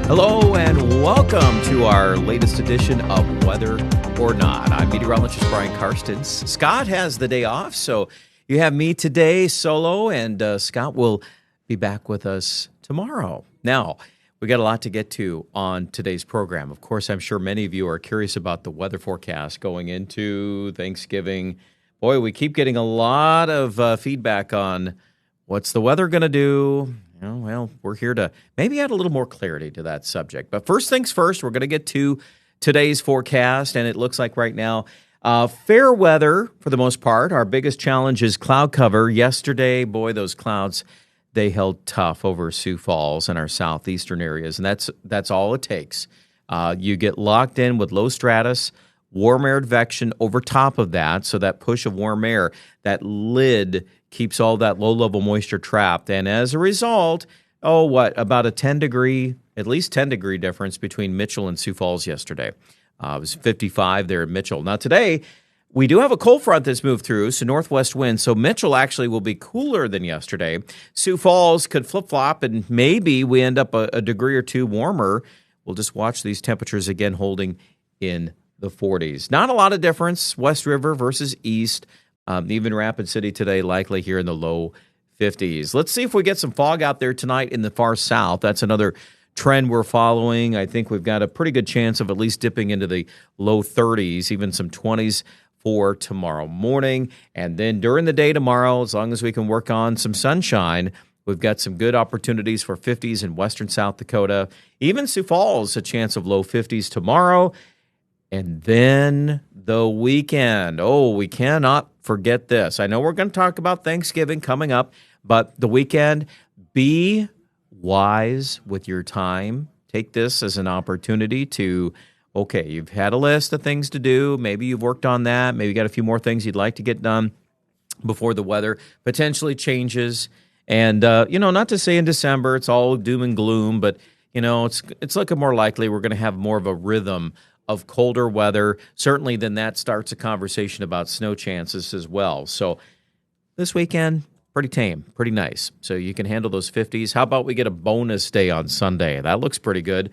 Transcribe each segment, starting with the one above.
Hello and welcome to our latest edition of Weather or Not. I'm Meteorologist Brian Karstens. Scott has the day off, so you have me today solo, and Scott will be back with us tomorrow. Now, we got a lot to get to on today's program. Of course, I'm sure many of you are curious about the weather forecast going into Thanksgiving. Boy, we keep getting a lot of feedback on what's the weather going to do. Well, we're here to maybe add a little more clarity to that subject. But first things first, we're going to get to today's forecast, and it looks like right now, fair weather for the most part. Our biggest challenge is cloud cover. Yesterday, boy, those clouds, they held tough over Sioux Falls and our southeastern areas, and that's all it takes. You get locked in with low stratus, warm air advection over top of that, so that push of warm air, that lid keeps all that low-level moisture trapped. And as a result, about a 10-degree, at least 10-degree difference between Mitchell and Sioux Falls yesterday. It was 55 there at Mitchell. Now today, we do have a cold front that's moved through, so northwest wind. So Mitchell actually will be cooler than yesterday. Sioux Falls could flip-flop, and maybe we end up a degree or two warmer. We'll just watch these temperatures again holding in the 40s. Not a lot of difference, West River versus East. Even Rapid City today, likely here in the low 50s. Let's see if we get some fog out there tonight in the far south. That's another trend we're following. I think we've got a pretty good chance of at least dipping into the low 30s, even some 20s for tomorrow morning. And then during the day tomorrow, as long as we can work on some sunshine, we've got some good opportunities for 50s in western South Dakota. Even Sioux Falls, a chance of low 50s tomorrow. And then the weekend. We cannot forget this. I know we're going to talk about Thanksgiving coming up, but the weekend, be wise with your time. Take this as an opportunity to, you've had a list of things to do. Maybe you've worked on that. Maybe you got a few more things you'd like to get done before the weather potentially changes. And, not to say in December it's all doom and gloom, but, it's looking more likely we're going to have more of a rhythm of colder weather. Certainly then that starts a conversation about snow chances as well. So this weekend, pretty tame, pretty nice. So you can handle those 50s. How about we get a bonus day on Sunday? That looks pretty good.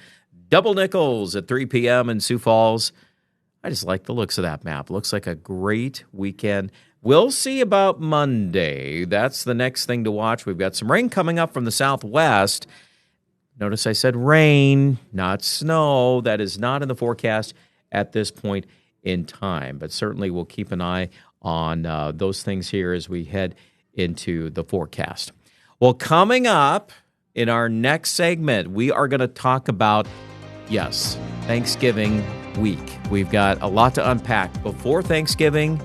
Double nickels at 3 p.m. in Sioux Falls. I just like the looks of that map. Looks like a great weekend. We'll see about Monday. That's the next thing to watch. We've got some rain coming up from the southwest. Notice I said rain, not snow. That is not in the forecast at this point in time, but certainly we'll keep an eye on those things here as we head into the forecast. Well, coming up in our next segment, we are going to talk about, Thanksgiving week. We've got a lot to unpack before Thanksgiving,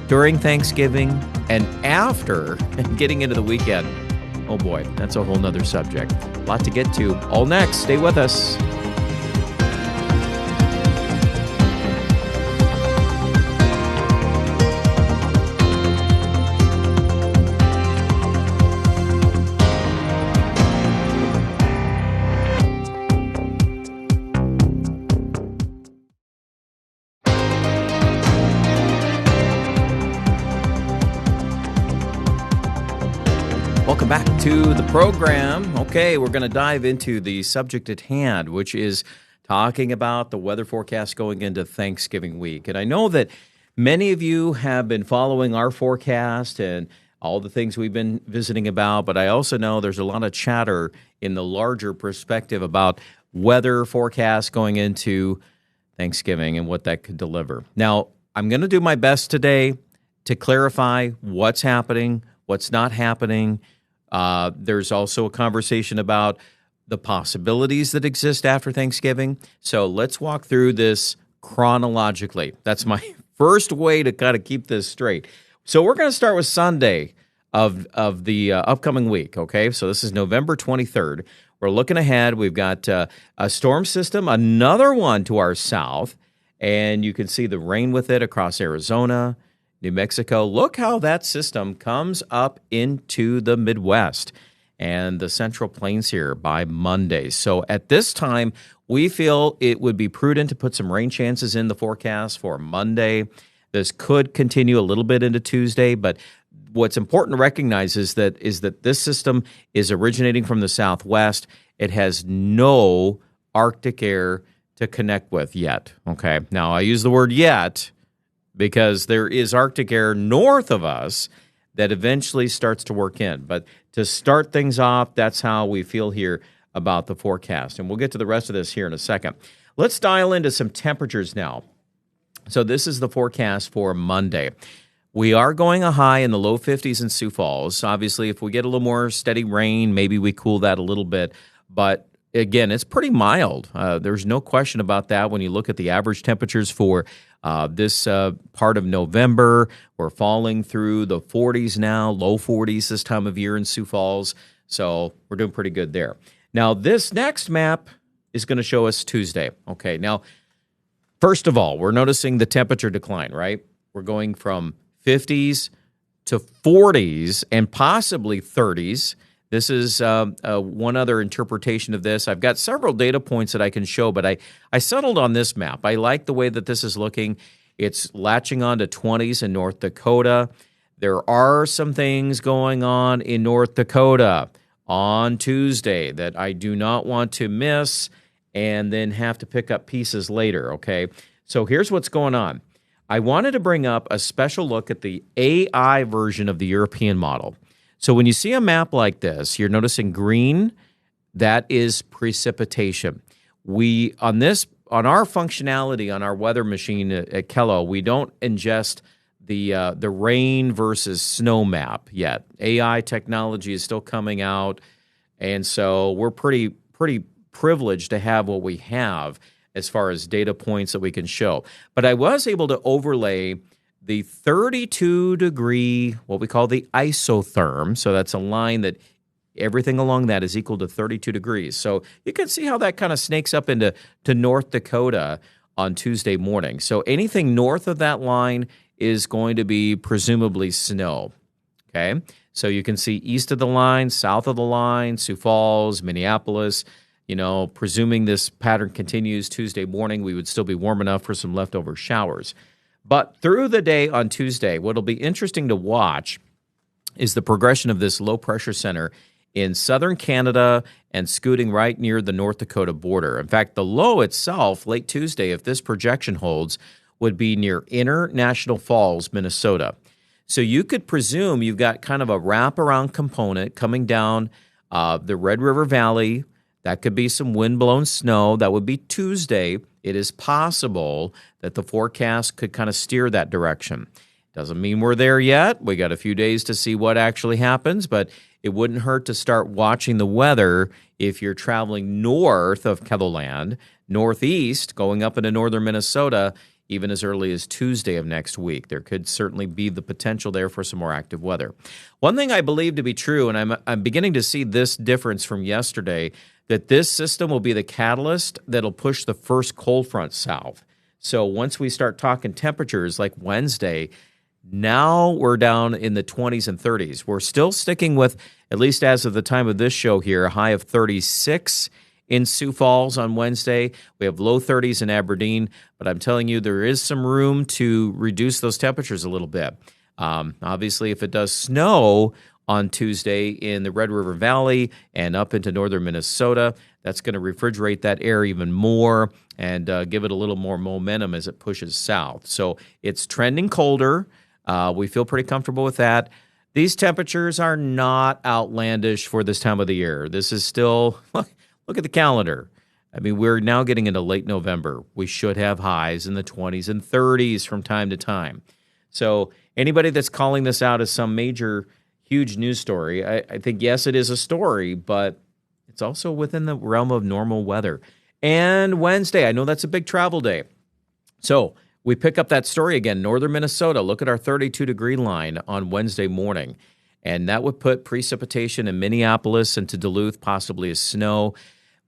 during Thanksgiving, and after getting into the weekend. Oh boy, that's a whole nother subject. A lot to get to. All next. Stay with us. Welcome back to the program. Okay, we're going to dive into the subject at hand, which is talking about the weather forecast going into Thanksgiving week. And I know that many of you have been following our forecast and all the things we've been visiting about, but I also know there's a lot of chatter in the larger perspective about weather forecasts going into Thanksgiving and what that could deliver. Now, I'm going to do my best today to clarify what's happening, what's not happening. There's also a conversation about the possibilities that exist after Thanksgiving. So let's walk through this chronologically. That's my first way to kind of keep this straight. So we're going to start with Sunday of the upcoming week, okay? So this is November 23rd. We're looking ahead. We've got a storm system, another one to our south, and you can see the rain with it across Arizona, New Mexico. Look how that system comes up into the Midwest and the Central Plains here by Monday. So at this time, we feel it would be prudent to put some rain chances in the forecast for Monday. This could continue a little bit into Tuesday, but what's important to recognize is that this system is originating from the southwest. It has no Arctic air to connect with yet. Okay. Now, I use the word yet because there is Arctic air north of us that eventually starts to work in. But to start things off, that's how we feel here about the forecast. And we'll get to the rest of this here in a second. Let's dial into some temperatures now. So this is the forecast for Monday. We are going a high in the low 50s in Sioux Falls. Obviously, if we get a little more steady rain, maybe we cool that a little bit. But again, it's pretty mild. There's no question about that when you look at the average temperatures for this part of November. We're falling through the 40s now, low 40s this time of year in Sioux Falls. So we're doing pretty good there. Now, this next map is going to show us Tuesday. Okay, now, first of all, we're noticing the temperature decline, right? We're going from 50s to 40s and possibly 30s. This is one other interpretation of this. I've got several data points that I can show, but I settled on this map. I like the way that this is looking. It's latching on to 20s in North Dakota. There are some things going on in North Dakota on Tuesday that I do not want to miss and then have to pick up pieces later, okay? So here's what's going on. I wanted to bring up a special look at the AI version of the European model. So when you see a map like this, you're noticing green, that is precipitation. On our functionality, on our weather machine at Kelo, we don't ingest the rain versus snow map yet. AI technology is still coming out, and so we're pretty privileged to have what we have as far as data points that we can show. But I was able to overlay the 32-degree, what we call the isotherm. So that's a line that everything along that is equal to 32 degrees. So you can see how that kind of snakes up into North Dakota on Tuesday morning. So anything north of that line is going to be presumably snow, okay? So you can see east of the line, south of the line, Sioux Falls, Minneapolis. Presuming this pattern continues Tuesday morning, we would still be warm enough for some leftover showers. But through the day on Tuesday, what'll be interesting to watch is the progression of this low-pressure center in southern Canada and scooting right near the North Dakota border. In fact, the low itself, late Tuesday, if this projection holds, would be near Inner National Falls, Minnesota. So you could presume you've got kind of a wraparound component coming down the Red River Valley. That could be some wind-blown snow. That would be Tuesday. It is possible that the forecast could kind of steer that direction. Doesn't mean we're there yet. We got a few days to see what actually happens, but it wouldn't hurt to start watching the weather if you're traveling north of KELOLAND, northeast, going up into northern Minnesota, even as early as Tuesday of next week. There could certainly be the potential there for some more active weather. One thing I believe to be true, and I'm beginning to see this difference from yesterday, that this system will be the catalyst that'll push the first cold front south. So once we start talking temperatures like Wednesday, now we're down in the 20s and 30s. We're still sticking with, at least as of the time of this show here, a high of 36 in Sioux Falls on Wednesday. We have low 30s in Aberdeen, but I'm telling you, there is some room to reduce those temperatures a little bit. Obviously, if it does snow on Tuesday in the Red River Valley and up into northern Minnesota, that's going to refrigerate that air even more and give it a little more momentum as it pushes south. So it's trending colder. We feel pretty comfortable with that. These temperatures are not outlandish for this time of the year. This is still, look at the calendar. I mean, we're now getting into late November. We should have highs in the 20s and 30s from time to time. So anybody that's calling this out as some major, huge news story, I think, yes, it is a story, but it's also within the realm of normal weather. And Wednesday, I know that's a big travel day. So we pick up that story again, northern Minnesota. Look at our 32-degree line on Wednesday morning. And that would put precipitation in Minneapolis and to Duluth, possibly as snow.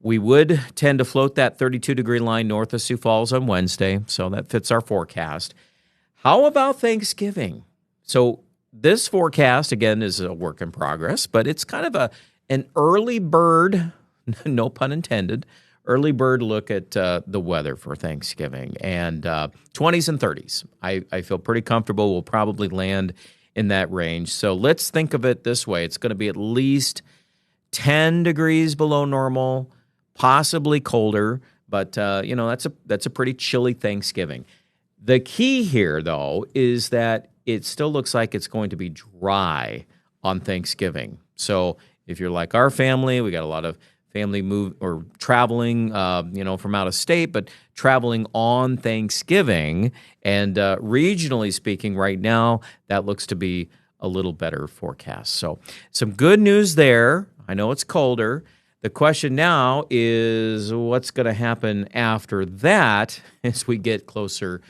We would tend to float that 32-degree line north of Sioux Falls on Wednesday, so that fits our forecast. How about Thanksgiving? So this forecast, again, is a work in progress, but it's kind of an early bird, no pun intended, early bird look at the weather for Thanksgiving. And 20s and 30s. I feel pretty comfortable. We'll probably land in that range. So let's think of it this way. It's going to be at least 10 degrees below normal, possibly colder, but that's a pretty chilly Thanksgiving. The key here, though, is that it still looks like it's going to be dry on Thanksgiving. So if you're like our family, we got a lot of family move or traveling, from out of state, but traveling on Thanksgiving. And regionally speaking, right now, that looks to be a little better forecast. So some good news there. I know it's colder. The question now is what's going to happen after that as we get closer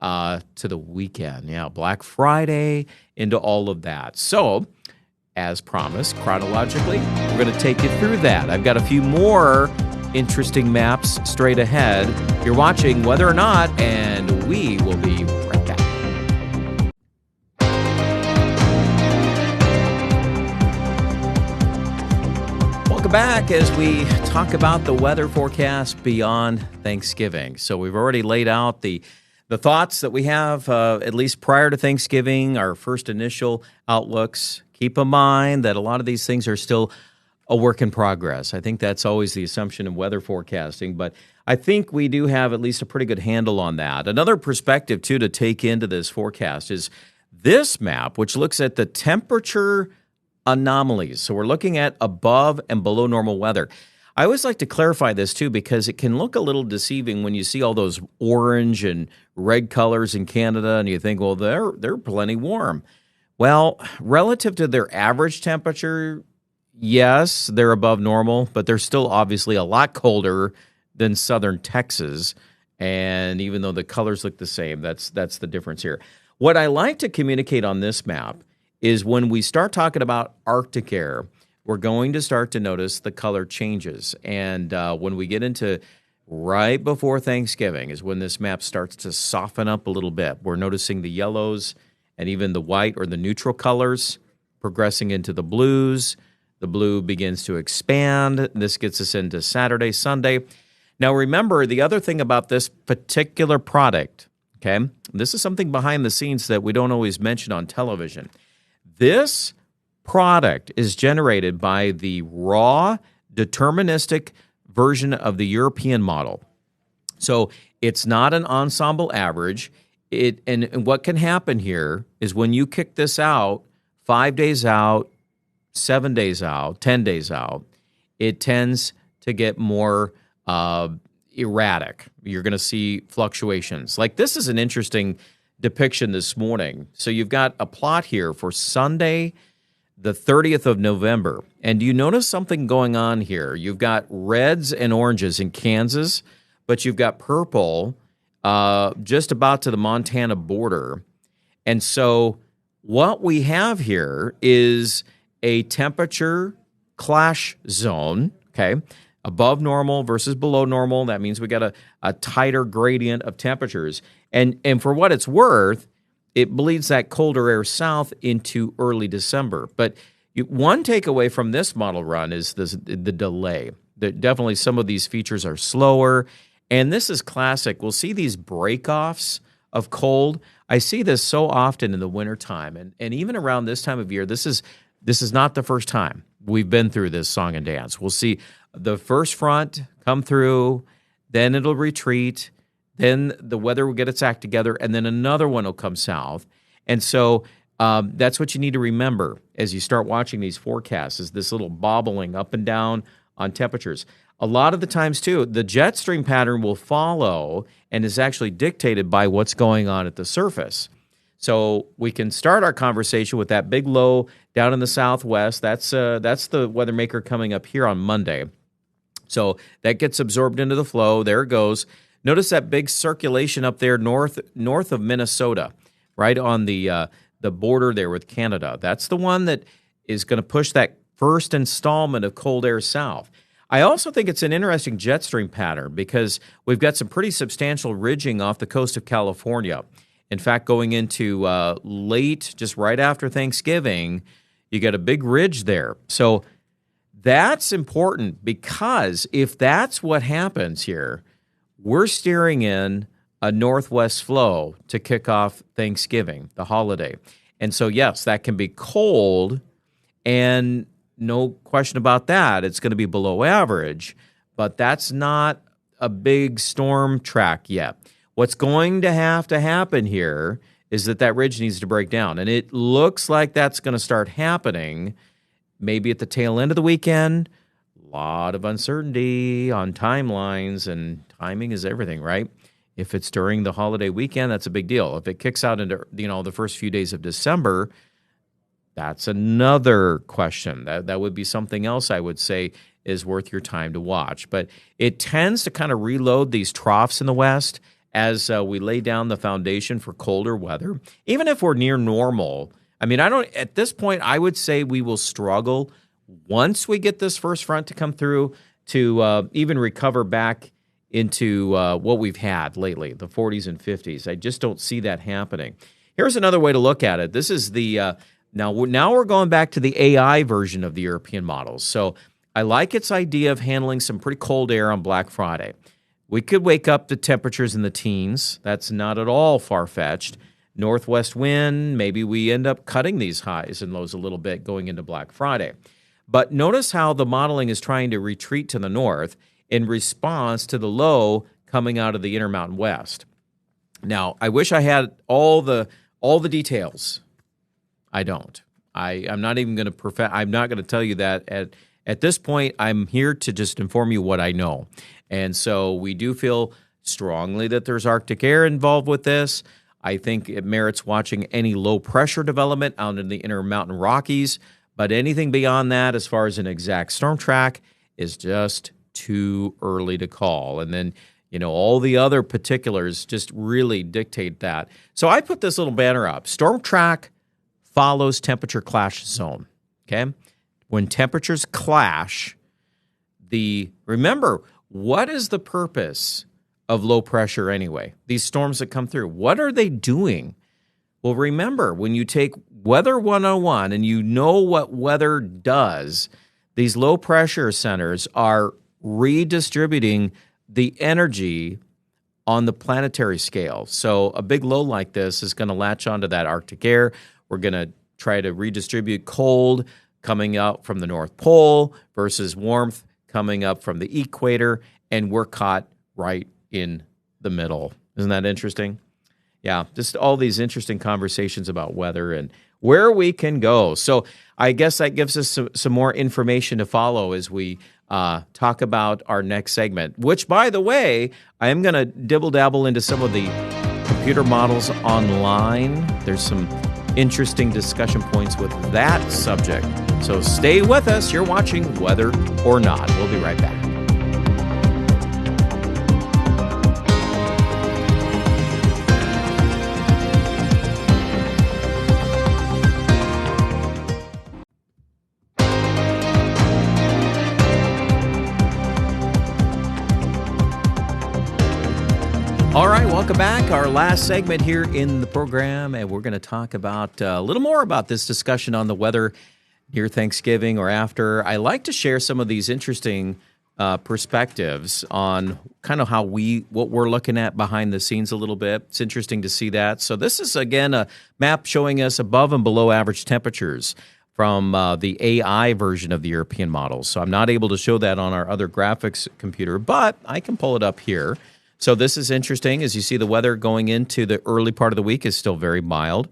to the weekend. Yeah, Black Friday into all of that. So, as promised, chronologically, we're going to take you through that. I've got a few more interesting maps straight ahead. You're watching Whether or Not, and we will be right back. Welcome back as we talk about the weather forecast beyond Thanksgiving. So we've already laid out the thoughts that we have, at least prior to Thanksgiving, our first initial outlooks. Keep in mind that a lot of these things are still a work in progress. I think that's always the assumption in weather forecasting, but I think we do have at least a pretty good handle on that. Another perspective, too, to take into this forecast is this map, which looks at the temperature anomalies. So we're looking at above and below normal weather. I always like to clarify this, too, because it can look a little deceiving when you see all those orange and red colors in Canada, and you think, well, they're plenty warm. Well, relative to their average temperature, yes, they're above normal, but they're still obviously a lot colder than southern Texas. And even though the colors look the same, that's the difference here. What I like to communicate on this map is when we start talking about Arctic air, we're going to start to notice the color changes. And when we get into right before Thanksgiving is when this map starts to soften up a little bit. We're noticing the yellows and even the white or the neutral colors progressing into the blues. The blue begins to expand. This gets us into Saturday, Sunday. Now, remember, the other thing about this particular product, okay, this is something behind the scenes that we don't always mention on television. This product is generated by the raw, deterministic version of the European model. So it's not an ensemble average. And what can happen here is when you kick this out, 5 days out, 7 days out, 10 days out, it tends to get more erratic. You're going to see fluctuations. Like this is an interesting depiction this morning. So you've got a plot here for Sunday, the 30th of November. And do you notice something going on here? You've got reds and oranges in Kansas, but you've got purple just about to the Montana border. And so what we have here is a temperature clash zone, okay? Above normal versus below normal. That means we got a tighter gradient of temperatures. And for what it's worth, it bleeds that colder air south into early December. But one takeaway from this model run is the delay. Definitely some of these features are slower. And this is classic. We'll see these break-offs of cold. I see this so often in the wintertime. And even around this time of year, this is not the first time we've been through this song and dance. We'll see the first front come through, then it'll retreat, then the weather will get its act together, and then another one will come south. And so that's what you need to remember as you start watching these forecasts is this little bobbling up and down on temperatures. A lot of the times, too, the jet stream pattern will follow and is actually dictated by what's going on at the surface. So we can start our conversation with that big low down in the southwest. That's the weather maker coming up here on Monday. So that gets absorbed into the flow. There it goes. Notice that big circulation up there north of Minnesota, right on the border there with Canada. That's the one that is going to push that first installment of cold air south. I also think it's an interesting jet stream pattern because we've got some pretty substantial ridging off the coast of California. In fact, going into late, just right after Thanksgiving, you got a big ridge there. So that's important because if that's what happens here, we're steering in a northwest flow to kick off Thanksgiving, the holiday. And so, yes, that can be cold, and no question about that. It's going to be below average, but that's not a big storm track yet. What's going to happen here is that ridge needs to break down, and it looks like that's going to start happening maybe at the tail end of the weekend. A lot of uncertainty on timelines, and timing is everything, right? If it's during the holiday weekend, that's a big deal. If it kicks out into the first few days of December, that's another question. That would be something else I would say is worth your time to watch. But it tends to kind of reload these troughs in the west as we lay down the foundation for colder weather. Even if we're near normal, at this point, I would say we will struggle once we get this first front to come through to even recover back into what we've had lately, the 40s and 50s. I just don't see that happening. Here's another way to look at it. This is the now we're going back to the AI version of the European models. So I like its idea of handling some pretty cold air on Black Friday. We could wake up the temperatures in the teens. That's not at all far-fetched. Northwest wind, maybe we end up cutting these highs and lows a little bit going into Black Friday. But notice how the modeling is trying to retreat to the north in response to the low coming out of the Intermountain West. Now, I wish I had all the details. I don't. I'm not even going to I'm not going to tell you that at this point. I'm here to just inform you what I know. And so we do feel strongly that there's Arctic air involved with this. I think it merits watching any low pressure development out in the Intermountain Rockies. But anything beyond that, as far as an exact storm track, is just too early to call. And then, all the other particulars just really dictate that. So I put this little banner up. Storm track follows temperature clash zone. Okay? When temperatures clash, remember, what is the purpose of low pressure anyway? These storms that come through, what are they doing? Well, remember, when you take Weather 101 and you know what weather does, these low pressure centers are redistributing the energy on the planetary scale. So a big low like this is going to latch onto that Arctic air. We're going to try to redistribute cold coming out from the North Pole versus warmth coming up from the equator, and we're caught right in the middle. Isn't that interesting? Yeah, just all these interesting conversations about weather and where we can go. So I guess that gives us some more information to follow as we talk about our next segment, which, by the way, I am going to dibble-dabble into some of the computer models online. There's some interesting discussion points with that subject. So stay with us. You're watching Weather or Not. We'll be right back. All right, welcome back. Our last segment here in the program, and we're going to talk about a little more about this discussion on the weather near Thanksgiving or after. I like to share some of these interesting perspectives on kind of what we're looking at behind the scenes a little bit. It's interesting to see that. So this is, again, a map showing us above and below average temperatures from the AI version of the European models. So I'm not able to show that on our other graphics computer, but I can pull it up here. So this is interesting. As you see, the weather going into the early part of the week is still very mild.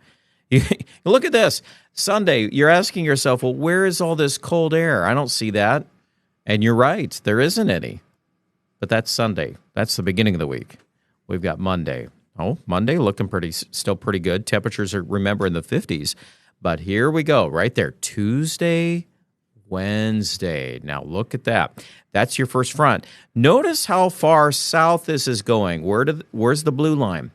Look at this. Sunday, you're asking yourself, well, where is all this cold air? I don't see that. And you're right. There isn't any. But that's Sunday. That's the beginning of the week. We've got Monday. Oh, Monday looking still pretty good. Temperatures are, remember, in the 50s. But here we go, right there. Tuesday, Wednesday. Now look at that. That's your first front. Notice how far south this is going. Where's the blue line?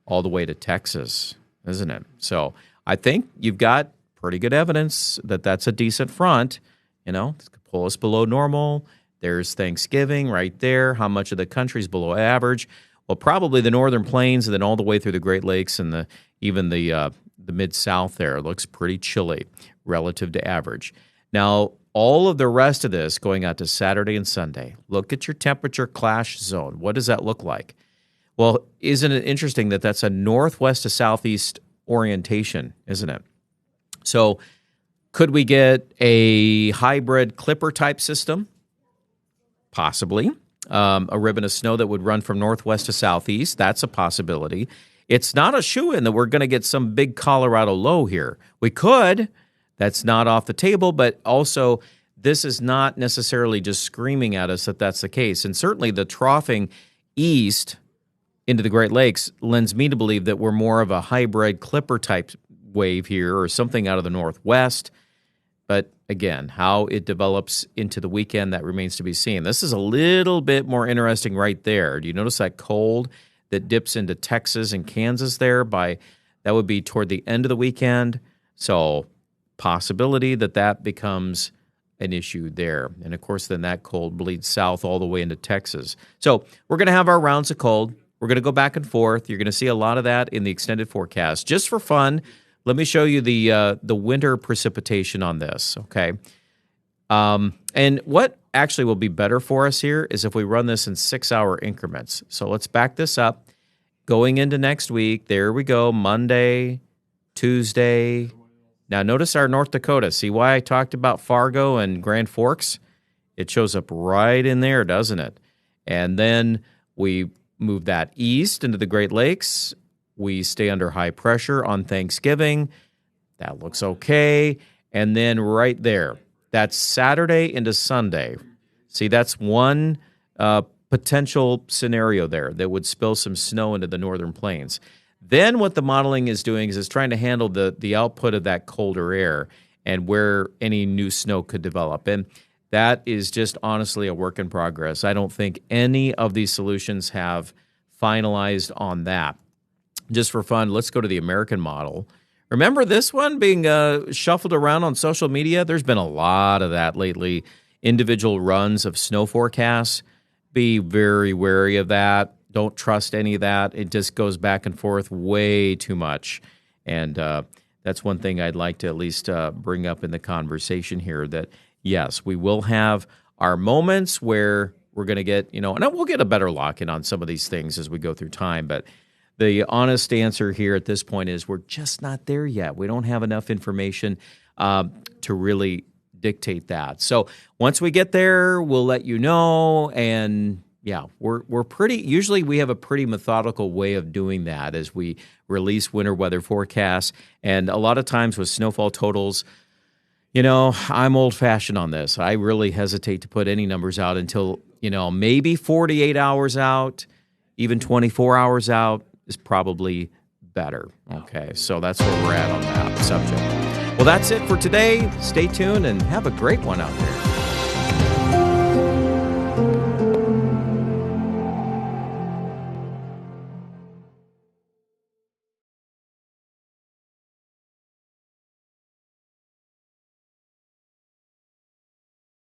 All the way to Texas, isn't it? So I think you've got pretty good evidence that that's a decent front. It's going to pull us below normal. There's Thanksgiving right there. How much of the country's below average? Well, probably the northern plains, and then all the way through the Great Lakes and even the Mid-South there. It looks pretty chilly relative to average. Now, all of the rest of this going out to Saturday and Sunday, look at your temperature clash zone. What does that look like? Well, isn't it interesting that that's a northwest to southeast orientation, isn't it? So could we get a hybrid clipper type system? Possibly. A ribbon of snow that would run from northwest to southeast. That's a possibility. It's not a shoo-in that we're going to get some big Colorado low here. We could. That's not off the table, but also this is not necessarily just screaming at us that that's the case. And certainly the troughing east into the Great Lakes lends me to believe that we're more of a hybrid Clipper type wave here or something out of the northwest. But again, how it develops into the weekend, that remains to be seen. This is a little bit more interesting right there. Do you notice that cold that dips into Texas and Kansas there? That would be toward the end of the weekend. So possibility that becomes an issue there. And of course, then that cold bleeds south all the way into Texas. So we're going to have our rounds of cold. We're going to go back and forth. You're going to see a lot of that in the extended forecast. Just for fun, let me show you the winter precipitation on this, okay? And what actually will be better for us here is if we run this in 6-hour increments. So let's back this up. Going into next week, there we go, Monday, Tuesday. Now notice our North Dakota. See why I talked about Fargo and Grand Forks? It shows up right in there, doesn't it? And then we move that east into the Great Lakes. We stay under high pressure on Thanksgiving. That looks okay. And then right there, that's Saturday into Sunday. See, that's one potential scenario there that would spill some snow into the northern plains. Then what the modeling is doing is it's trying to handle the output of that colder air and where any new snow could develop. And that is just honestly a work in progress. I don't think any of these solutions have finalized on that. Just for fun, let's go to the American model. Remember this one being shuffled around on social media? There's been a lot of that lately. Individual runs of snow forecasts. Be very wary of that. Don't trust any of that. It just goes back and forth way too much. And that's one thing I'd like to at least bring up in the conversation here, that, yes, we will have our moments where we're going to get, and we'll get a better lock-in on some of these things as we go through time, but the honest answer here at this point is we're just not there yet. We don't have enough information to really dictate that. So once we get there, we'll let you know. And yeah, we're pretty, usually we have a pretty methodical way of doing that as we release winter weather forecasts. And a lot of times with snowfall totals, I'm old-fashioned on this. I really hesitate to put any numbers out until, maybe 48 hours out, even 24 hours out is probably better. Okay, so that's where we're at on that subject. Well, that's it for today. Stay tuned and have a great one out there.